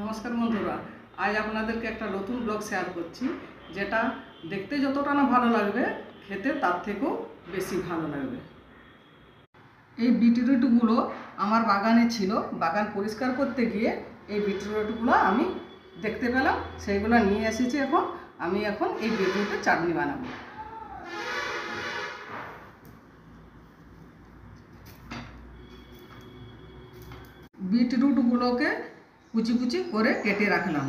নমস্কার বন্ধুরা, আজ আপনাদেরকে একটা নতুন ব্লগ শেয়ার করছি, যেটা দেখতে যতটা না ভালো লাগবে, খেতে তার থেকেও বেশি ভালো লাগবে। এই বিটরুটগুলো আমার বাগানে ছিল। বাগান পরিষ্কার করতে গিয়ে এই বিটরুটগুলো আমি দেখতে পেলাম, সেইগুলো নিয়ে এসেছি। আমি এখন এই বিটরুটের চাটনি বানাবো। বিটরুটগুলোকে কুচি কুচি করে কেটে রাখলাম।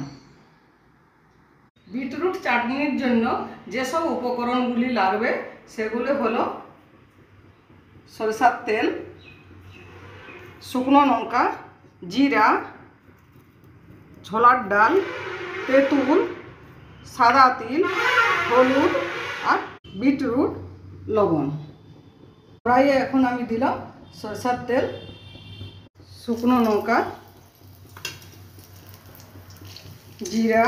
বিটরুট চাটনির জন্য যেসব উপকরণগুলি লাগবে সেগুলো হলো সরষের তেল, শুকনো লঙ্কা, জিরা, ছোলার ডাল, তেঁতুল, সাদা তিল, হলুদ আর বিটরুট, লবণ। কড়াইয়ে এখন আমি দিলাম সরষের তেল, শুকনো লঙ্কা, জিরা,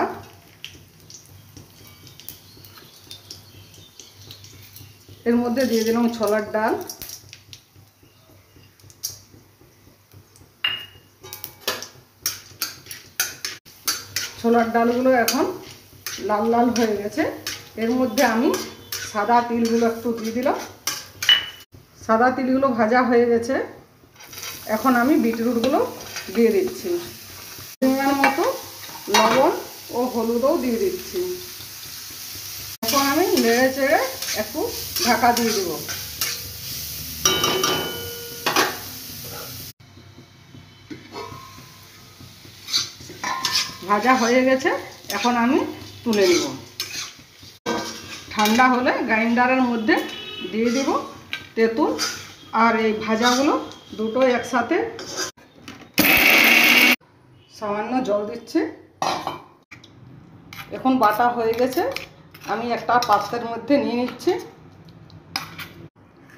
এর মধ্যে দিয়ে দিলাম ছোলার ডাল, ছোলার ডালগুলো এখন লাল লাল হয়ে গেছে। এর মধ্যে আমি সাদা তিলগুলো একটু দিয়ে দিলাম। সাদা তিলগুলো ভাজা হয়ে গেছে। এখন আমি বিটরুটগুলো দিয়ে দিচ্ছি। পরিমাণ মতো লবণ ও হলুদও দিয়ে দিচ্ছি। এখন আমি নেড়ে চেড়ে একটু ঢাকা দিয়ে দেব। ভাজা হয়ে গেছে, এখন আমি তুলে নেব। ঠান্ডা হলে গ্রাইন্ডারের মধ্যে দিয়ে দেব তেঁতুল আর এই ভাজাগুলো দুটো একসাথে। সামান্য জল দিচ্ছি। এখন বাটা হয়ে গেছে, আমি একটা পাত্রের মধ্যে নিয়ে নিচ্ছি।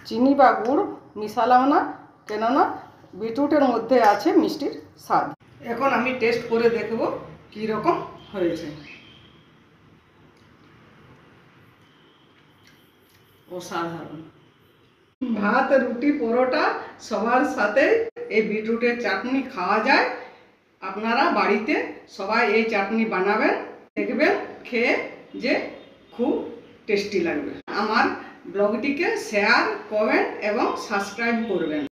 চিনি বা গুড় মিশালাম না, কেননা বিটরুটের মধ্যে আছে মিষ্টির স্বাদ। এখন আমি টেস্ট করে দেখব কী রকম হয়েছে। অসাধারণ। ভাত, রুটি, পরোটা সবার সাথে এই বিটরুটের চাটনি খাওয়া যায়। আপনারা বাড়িতে সবাই এই চাটনি বানাবেন, দেখবেন খেয়ে যে খুব টেস্টি লাগবে। আমার ব্লগটিকে শেয়ার, কমেন্ট এবং সাবস্ক্রাইব করবেন।